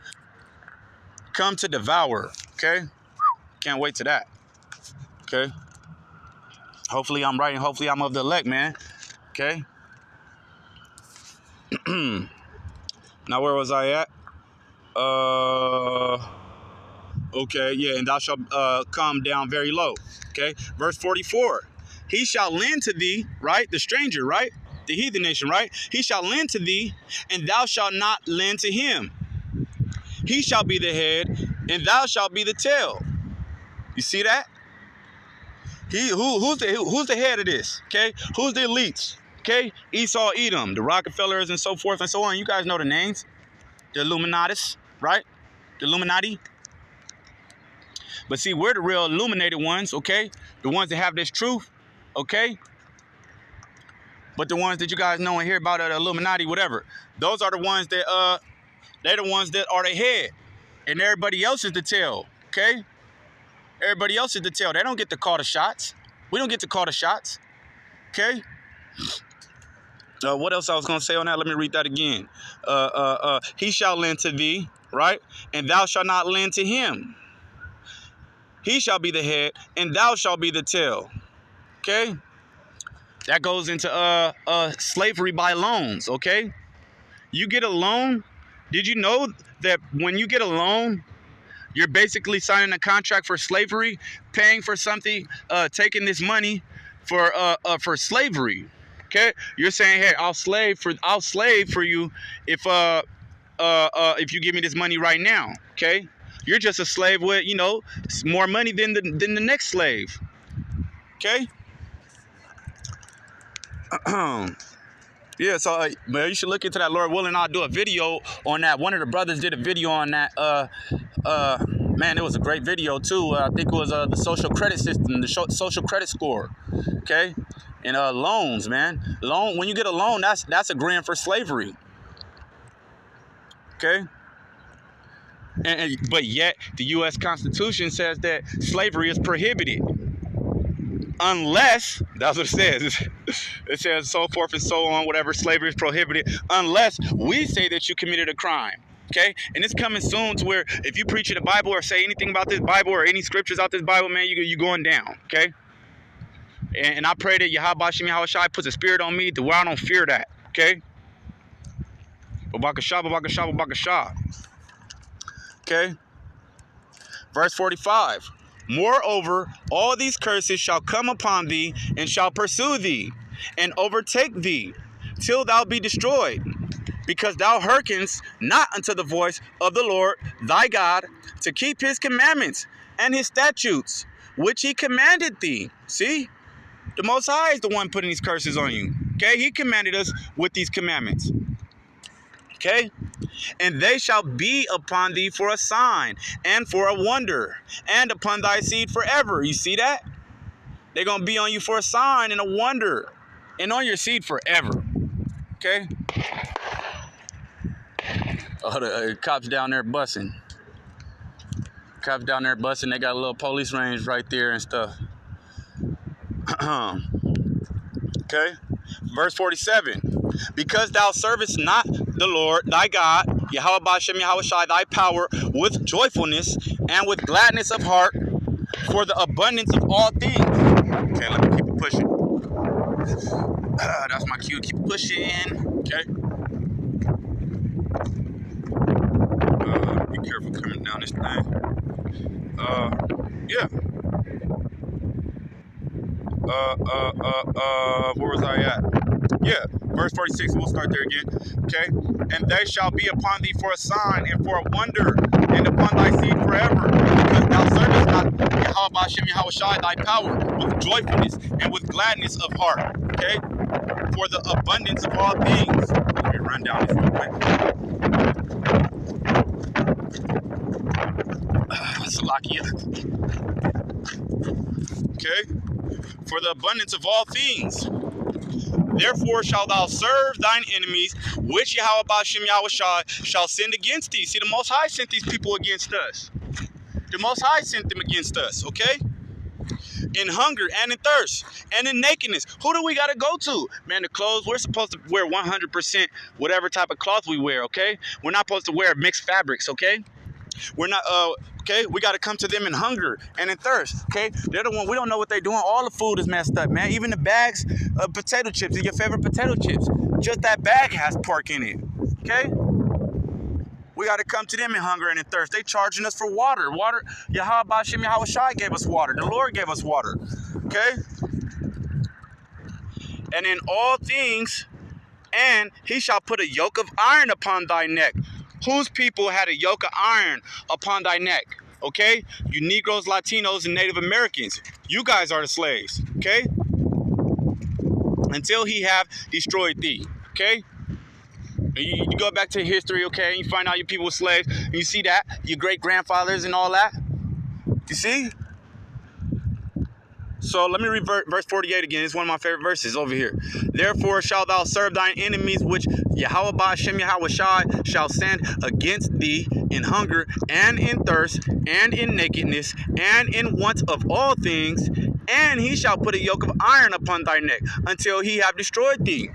Come to devour, okay? Can't wait to that, okay? Hopefully I'm right and hopefully I'm of the elect, man, okay? Now, where was I at? Okay, yeah, and thou shalt come down very low, okay? Verse 44. He shall lend to thee, right? The stranger, right? The heathen nation, right? He shall lend to thee, and thou shalt not lend to him. He shall be the head, and thou shalt be the tail. You see that? Who's the head of this? Okay, who's the elites? Okay, Esau, Edom, the Rockefellers, and so forth and so on. You guys know the names. The Illuminatis, right? The Illuminati. But see, we're the real illuminated ones, okay? The ones that have this truth, okay? But the ones that you guys know and hear about the Illuminati, whatever, those are the ones that they're the ones that are the head, and everybody else is the tail, okay? Everybody else is the tail. They don't get to call the shots. We don't get to call the shots, okay? What else I was gonna say on that? Let me read that again. He shall lend to thee, right? And thou shalt not lend to him. He shall be the head, and thou shalt be the tail. Okay? That goes into slavery by loans, okay? You get a loan. Did you know that when you get a loan, you're basically signing a contract for slavery, paying for something, taking this money for slavery. Okay? You're saying, hey, I'll slave for you if you give me this money right now. Okay? You're just a slave with, you know, more money than the next slave. Okay? Yeah, so man, you should look into that. Lord willing, I'll do a video on that. One of the brothers did a video on that. Man, it was a great video too. I think it was the social credit system, the social credit score. Okay, and loans, man. When you get a loan, that's agreeing for slavery. Okay. But yet the U.S. Constitution says that slavery is prohibited. Unless, that's what it says. It says so forth and so on, whatever, slavery is prohibited, unless we say that you committed a crime, okay? And it's coming soon to where if you preach in the Bible or say anything about this Bible or any scriptures out this Bible, man, you're going down, okay? And I pray that Yahweh Shem Yahweh Shai puts a spirit on me to where I don't fear that, okay? Babakashah, Babakashah, Babakashah. Okay? Verse 45. Moreover, all these curses shall come upon thee, and shall pursue thee, and overtake thee, till thou be destroyed, because thou hearkenest not unto the voice of the Lord thy God, to keep his commandments and his statutes, which he commanded thee. See? The Most High is the one putting these curses on you. Okay? He commanded us with these commandments. Okay? And they shall be upon thee for a sign and for a wonder, and upon thy seed forever. You see that? They're going to be on you for a sign and a wonder, and on your seed forever. Okay? Oh, the cops down there bussing. Cops down there bussing. They got a little police range right there and stuff. Okay? Verse 47. Because thou servest not the Lord thy God, Yahweh Bashem Yahweh Shai, thy power, with joyfulness and with gladness of heart, for the abundance of all things. Okay, let me keep it pushing. That's my cue. Keep pushing. Okay. Be careful coming down this thing. Yeah. Where was I at? Yeah, verse 46, we'll start there again, okay? And they shall be upon thee for a sign and for a wonder, and upon thy seed forever, because thou servest not Yahweh Bashem Yahweh Shai, thy power, with joyfulness and with gladness of heart, okay? For the abundance of all things. Let me run down this real quick. Salakia. Okay? for the abundance of all things. Therefore shalt thou serve thine enemies, which Yahweh Ba'ashem Yahweh Shai shall send against thee. See, the Most High sent these people against us. The Most High sent them against us, okay? In hunger and in thirst and in nakedness. Who do we got to go to? Man, the clothes, we're supposed to wear 100% whatever type of cloth we wear, okay? We're not supposed to wear mixed fabrics, okay? We're not, okay? We got to come to them in hunger and in thirst, okay? They're the one, we don't know what they're doing. All the food is messed up, man. Even the bags of potato chips, your favorite potato chips, just that bag has pork in it, okay? We got to come to them in hunger and in thirst. They charging us for water. Water, Yahweh Ba'ashem Yahweh Shai gave us water. The Lord gave us water, okay? And in all things, and he shall put a yoke of iron upon thy neck. Whose people had a yoke of iron upon thy neck? Okay? You Negroes, Latinos, and Native Americans. You guys are the slaves, okay? Until he have destroyed thee, okay? You go back to history, okay, and you find out your people were slaves, and you see that, your great-grandfathers and all that. You see? So let me read verse 48 again. It's one of my favorite verses over here. Therefore shalt thou serve thine enemies, which Yahweh Ba'ashem Yahweh Shai shall send against thee in hunger and in thirst and in nakedness and in want of all things, and he shall put a yoke of iron upon thy neck until he have destroyed thee.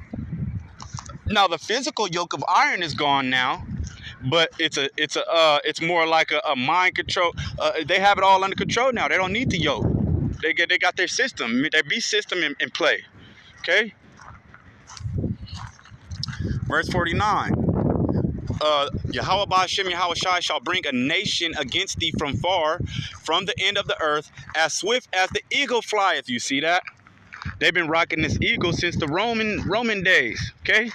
Now the physical yoke of iron is gone now, but it's more like a mind control. They have it all under control now. They don't need the yoke. They got their system, their beast system in play. Okay. Verse 49. Yahweh Ba'ashem Yahweh Shai shall bring a nation against thee from far, from the end of the earth, as swift as the eagle flieth. You see that? They've been rocking this eagle since the Roman days. Okay.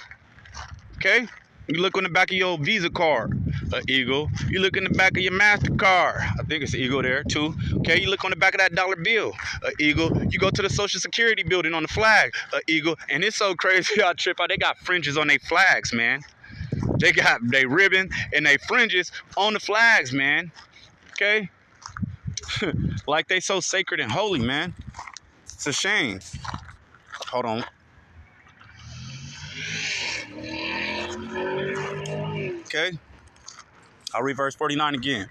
Okay. You look on the back of your Visa card, an eagle. You look in the back of your MasterCard, I think it's an eagle there too. Okay, you look on the back of that dollar bill, an eagle. You go to the Social Security building on the flag, an eagle. And it's so crazy, I trip out. They got fringes on their flags, man. They got their ribbon and their fringes on the flags, man. Okay, like they so sacred and holy, man. It's a shame. Hold on. Okay, I'll read verse 49 again.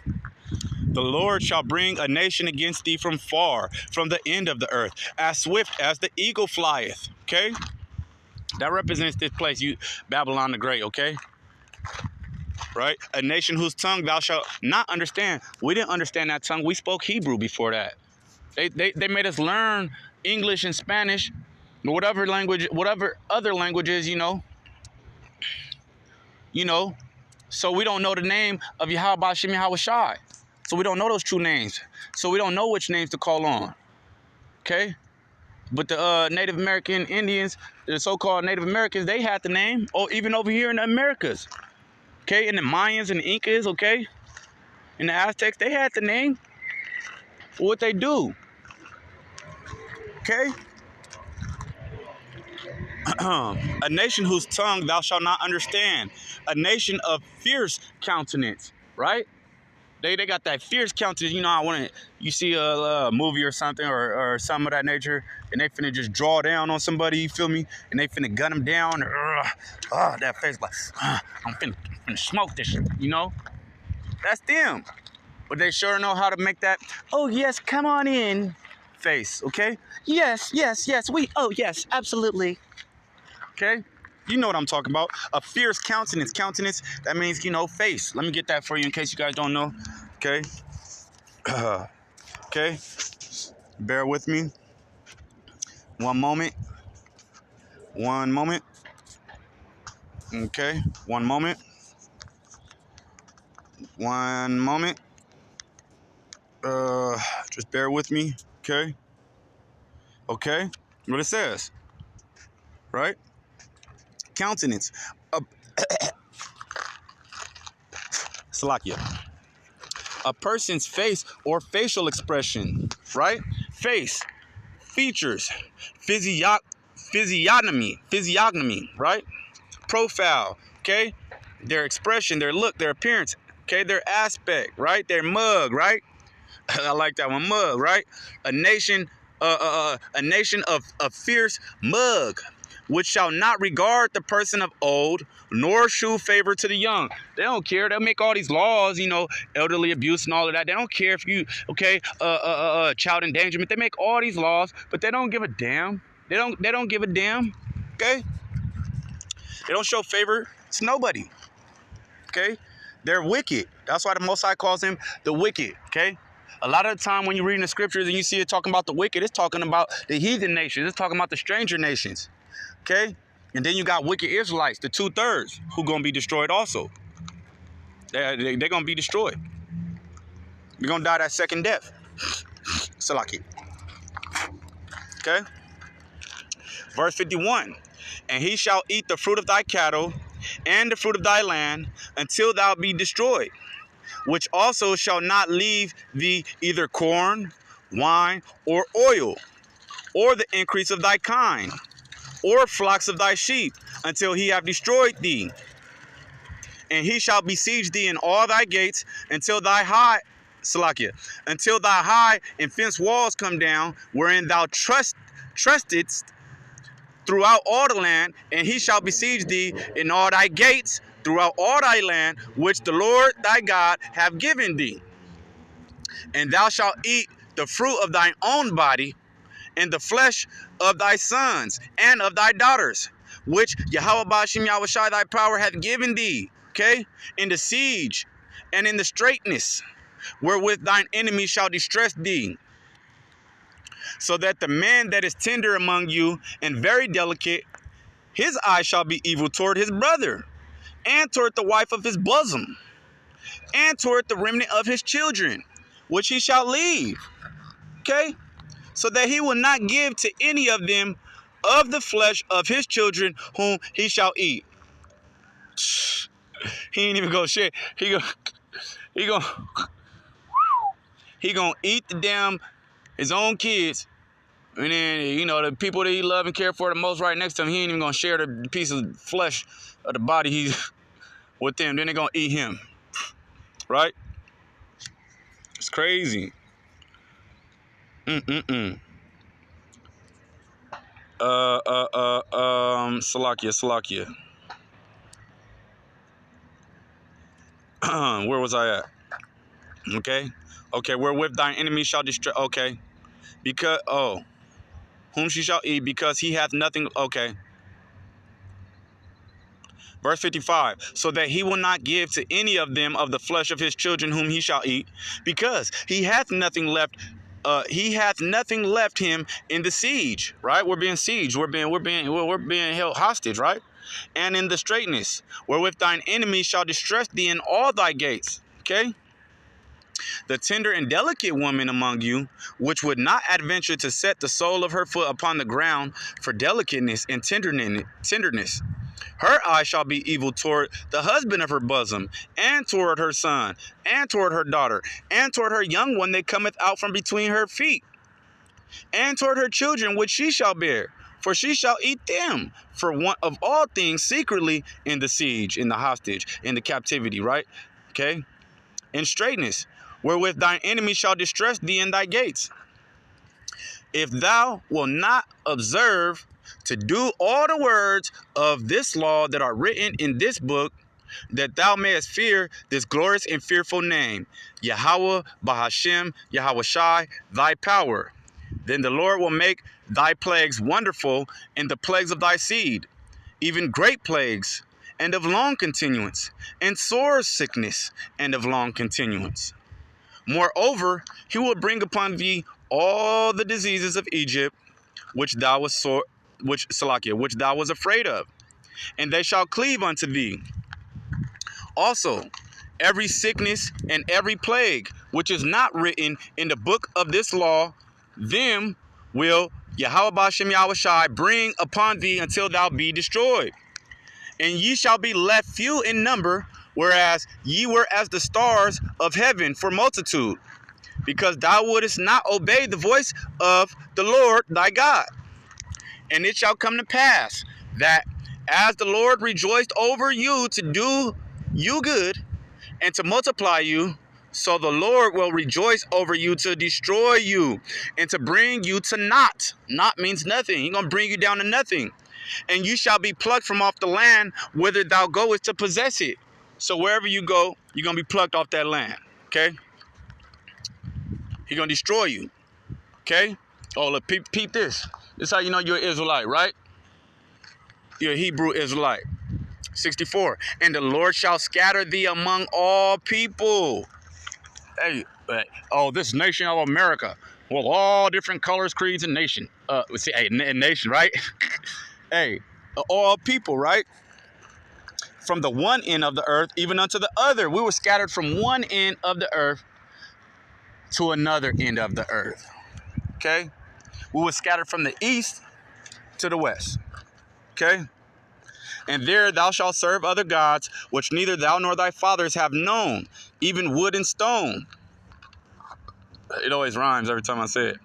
The Lord shall bring a nation against thee from far, from the end of the earth, as swift as the eagle flieth. Okay, that represents this place, you Babylon the Great. Okay, right? A nation whose tongue thou shalt not understand. We didn't understand that tongue. We spoke Hebrew before that. They made us learn English and Spanish, whatever language, whatever other languages, you know. So we don't know the name of Yahweh Ba'ashem Yahweh Shai. So we don't know those true names. So we don't know which names to call on. Okay? But the Native American Indians, the so-called Native Americans, they had the name. Or even over here in the Americas. Okay? And the Mayans and the Incas, okay? And the Aztecs, they had the name for what they do. Okay? A nation whose tongue thou shalt not understand. A nation of fierce countenance, right? They got that fierce countenance. You know, you see a movie or something or some of that nature, and they finna just draw down on somebody, you feel me? And they finna gun them down. That face like, I'm finna smoke this shit, you know? That's them. But they sure know how to make that, oh yes, come on in face, okay? Yes, oh yes, absolutely. Okay? You know what I'm talking about. A fierce countenance. Countenance, that means, you know, face. Let me get that for you in case you guys don't know. Okay? Okay? Bear with me. One moment. Okay? One moment. Just bear with me. Okay? Okay? What it says. Right? Countenance. Salakia. A person's face or facial expression, right? Face, features, physiognomy, right? Profile, okay? Their expression, their look, their appearance, okay? Their aspect, right? Their mug, right? I like that one, mug, right? A nation a nation of fierce mug, which shall not regard the person of old, nor shew favor to the young. They don't care. They'll make all these laws, you know, elderly abuse and all of that. They don't care if you, okay, child endangerment. They make all these laws, but they don't give a damn. They don't give a damn. Okay? They don't show favor to nobody. Okay? They're wicked. That's why the Most High calls them the wicked. Okay? A lot of the time when you're reading the scriptures and you see it talking about the wicked, it's talking about the heathen nations. It's talking about the stranger nations. Okay? And then you got wicked Israelites, the 2/3, who going to be destroyed also. They're going to be destroyed. You're going to die that second death. Salaki. Okay? Verse 51. And he shall eat the fruit of thy cattle and the fruit of thy land until thou be destroyed, which also shall not leave thee either corn, wine, or oil, or the increase of thy kind, or flocks of thy sheep, until he have destroyed thee. And he shall besiege thee in all thy gates until thy high and fenced walls come down, wherein thou trustedst throughout all the land. And he shall besiege thee in all thy gates throughout all thy land, which the Lord thy God have given thee. And thou shalt eat the fruit of thine own body, and the flesh of thy sons and of thy daughters, which Yahweh Ba'ashem Yahushai thy power hath given thee, okay, in the siege and in the straitness, wherewith thine enemy shall distress thee. So that the man that is tender among you and very delicate, his eye shall be evil toward his brother, and toward the wife of his bosom, and toward the remnant of his children, which he shall leave, okay? So that he will not give to any of them of the flesh of his children whom he shall eat. He ain't even gonna share. He gonna eat the damn his own kids, and then, you know, the people that he love and care for the most right next to him, he ain't even gonna share the piece of flesh of the body he's with them. Then they're gonna eat him, right? It's crazy. Salakia. Where was I at? Okay, wherewith thine enemy shall destroy. Okay, because whom she shall eat, because he hath nothing. Okay. Verse 55, so that he will not give to any of them of the flesh of his children whom he shall eat, because he hath nothing left. He hath nothing left him in the siege. Right? We're being sieged. We're being held hostage. Right? And in the straitness, wherewith thine enemy shall distress thee in all thy gates. Okay. The tender and delicate woman among you, which would not adventure to set the sole of her foot upon the ground for delicateness and tenderness. Her eye shall be evil toward the husband of her bosom, and toward her son, and toward her daughter, and toward her young one that cometh out from between her feet, and toward her children which she shall bear, for she shall eat them for want of all things secretly in the siege, in the hostage, in the captivity, right? Okay? In straitness, wherewith thine enemy shall distress thee in thy gates. If thou wilt not observe to do all the words of this law that are written in this book, that thou mayest fear this glorious and fearful name, Yahweh Ba'ashem Yahushai thy power, then the Lord will make thy plagues wonderful in the plagues of thy seed, even great plagues, and of long continuance, and sore sickness, and of long continuance. Moreover, he will bring upon thee all the diseases of Egypt, which thou was afraid of, and they shall cleave unto thee. Also, every sickness and every plague which is not written in the book of this law, them will Yahweh Ba'ashem Yahushai bring upon thee until thou be destroyed. And ye shall be left few in number, whereas ye were as the stars of heaven for multitude, because thou wouldest not obey the voice of the Lord thy God. And it shall come to pass that as the Lord rejoiced over you to do you good and to multiply you, So the Lord will rejoice over you to destroy you and to bring you to naught. Naught means nothing. He's going to bring you down to nothing. And you shall be plucked from off the land whither thou goest to possess it. So wherever you go, you're going to be plucked off that land. Okay? He's going to destroy you. Okay? Oh, look, peep this. This is how you know you're an Israelite, right? You're a Hebrew Israelite. 64. And the Lord shall scatter thee among all people. Hey, this nation of America, with all different colors, creeds, and nation. Nation, right? Hey, all people, right? From the one end of the earth, even unto the other. We were scattered from one end of the earth to another end of the earth. Okay? We were scattered from the east to the west. Okay? And there thou shalt serve other gods, which neither thou nor thy fathers have known, even wood and stone. It always rhymes every time I say it,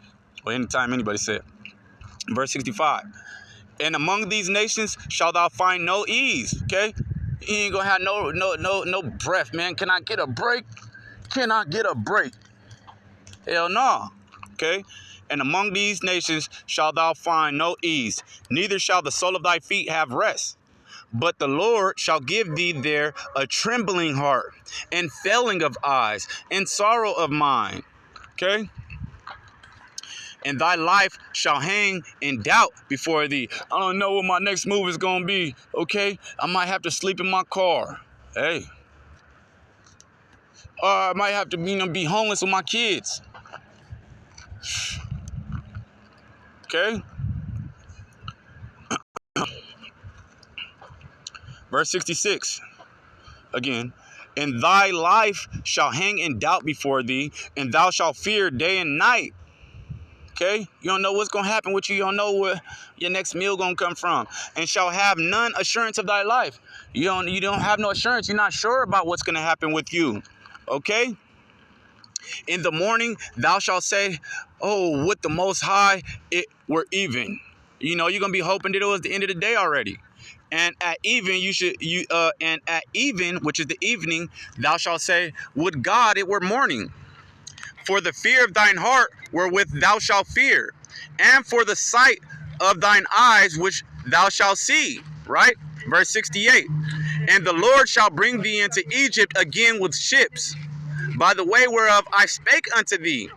or anytime anybody say it. Verse 65. And among these nations shalt thou find no ease. Okay? You ain't gonna have no breath, man. Can I get a break? Can I get a break? Hell no. Okay? And among these nations shalt thou find no ease, neither shall the sole of thy feet have rest. But the Lord shall give thee there a trembling heart, and failing of eyes, and sorrow of mind. Okay? And thy life shall hang in doubt before thee. I don't know what my next move is going to be. Okay? I might have to sleep in my car. Hey. Or I might have to be homeless with my kids. Okay? Verse 66. Again. And thy life shall hang in doubt before thee, and thou shalt fear day and night. Okay? You don't know what's going to happen with you. You don't know where your next meal going to come from. And shall have none assurance of thy life. You don't have no assurance. You're not sure about what's going to happen with you. Okay? In the morning thou shalt say, oh, with the Most High it were even. You know, you're going to be hoping that it was the end of the day already. And at even which is the evening, thou shalt say, would God it were morning. For the fear of thine heart wherewith thou shalt fear, and for the sight of thine eyes which thou shalt see. Right? Verse 68. And the Lord shall bring thee into Egypt again with ships, by the way whereof I spake unto thee.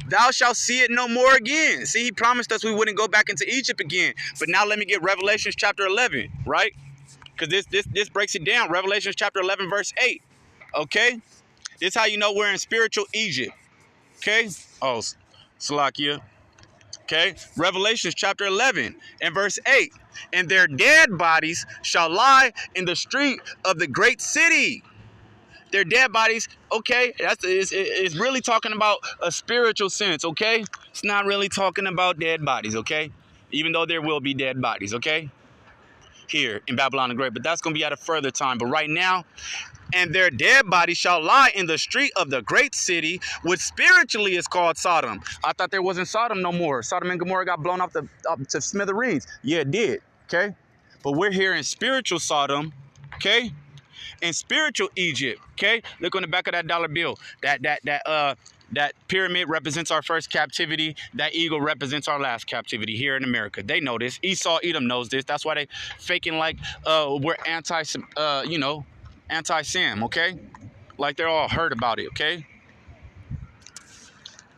Thou shalt see it no more again. See, he promised us we wouldn't go back into Egypt again. But now let me get Revelation chapter 11, right? Because this breaks it down. Revelation chapter 11, verse 8. Okay? This is how you know we're in spiritual Egypt. Okay? Oh, Salakia. Okay? Revelation chapter 11 and verse 8. And their dead bodies shall lie in the street of the great city. Their dead bodies, okay, it's really talking about a spiritual sense, okay? It's not really talking about dead bodies, okay? Even though there will be dead bodies, okay? Here in Babylon the Great, but that's going to be at a further time. But right now, and their dead bodies shall lie in the street of the great city, which spiritually is called Sodom. I thought there wasn't Sodom no more. Sodom and Gomorrah got blown up to smithereens. Yeah, it did, okay? But we're here in spiritual Sodom, okay? In spiritual Egypt, okay? Look on the back of that dollar bill. That pyramid represents our first captivity. That eagle represents our last captivity here in America. They know this. Esau, Edom knows this. That's why they faking like we're anti-Sam, okay? Like they're all heard about it, okay?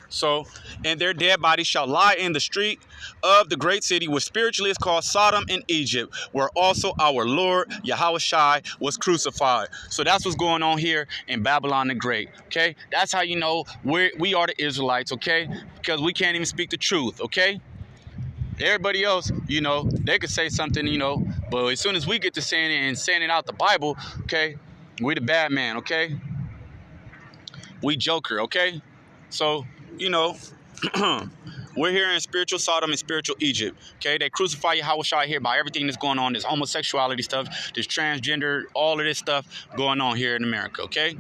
So, and their dead bodies shall lie in the street of the great city, which spiritually is called Sodom in Egypt, where also our Lord Yahushua was crucified. So that's what's going on here in Babylon the Great. Okay, that's how you know we are the Israelites. Okay, because we can't even speak the truth. Okay, everybody else, you know, they could say something, you know, but as soon as we get to saying it and saying it out the Bible, okay, we the bad man. Okay, we Joker. Okay, so. You know, we're here in spiritual Sodom and spiritual Egypt. Okay, they crucify Yahushua here by everything that's going on. This homosexuality stuff, this transgender, all of this stuff going on here in America. Okay,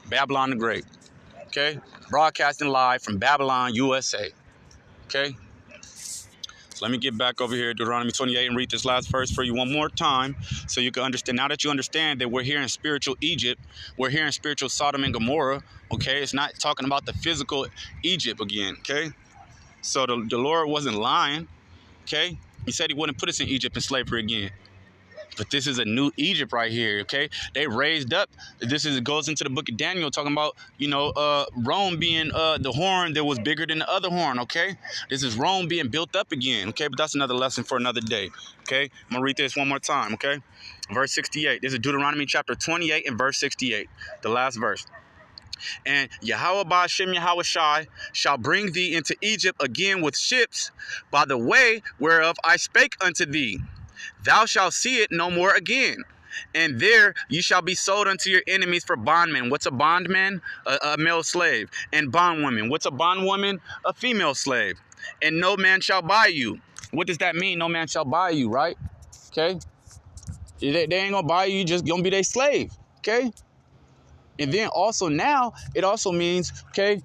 Babylon the Great. Okay, broadcasting live from Babylon, USA. Okay, Let me get back over here, Deuteronomy 28, and read this last verse for you one more time so you can understand. Now that you understand that we're here in spiritual Egypt, we're here in spiritual Sodom and Gomorrah, okay? It's not talking about the physical Egypt again, okay? So the Lord wasn't lying, okay? He said he wouldn't put us in Egypt in slavery again. But this is a new Egypt right here, okay? They raised up. It goes into the book of Daniel talking about, Rome being the horn that was bigger than the other horn, okay? This is Rome being built up again, okay? But that's another lesson for another day, okay? I'm going to read this one more time, okay? Verse 68. This is Deuteronomy chapter 28 and verse 68, the last verse. And Yahweh Ba'ashem Yahweh Shai shall bring thee into Egypt again with ships by the way whereof I spake unto thee. Thou shalt see it no more again. And there you shall be sold unto your enemies for bondmen. What's a bondman? A male slave. And bondwoman. What's a bondwoman? A female slave. And no man shall buy you. What does that mean? No man shall buy you, right? Okay. They ain't gonna buy you. You just gonna be their slave. Okay. And then also now it also means, okay,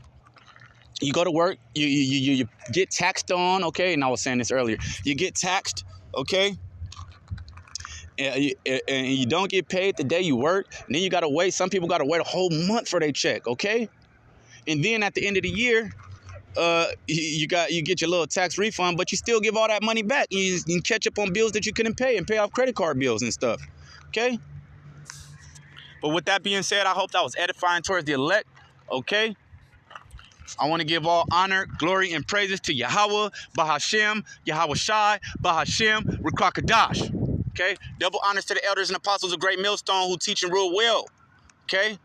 you go to work, you get taxed on, okay. And I was saying this earlier. You get taxed, okay. And you don't get paid the day you work, and then you gotta wait. Some people gotta wait a whole month for their check, okay? And then at the end of the year, you get your little tax refund, but you still give all that money back. You can catch up on bills that you couldn't pay and pay off credit card bills and stuff, okay? But with that being said, I hope that was edifying towards the elect, okay? I want to give all honor, glory, and praises to Yahweh, Bahashem, Yahweh Shai, Bahashem, Rukwakadash. Okay, double honors to the elders and apostles of Great Millstone who teach and rule well. Okay,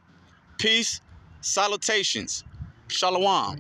peace, salutations, shalom.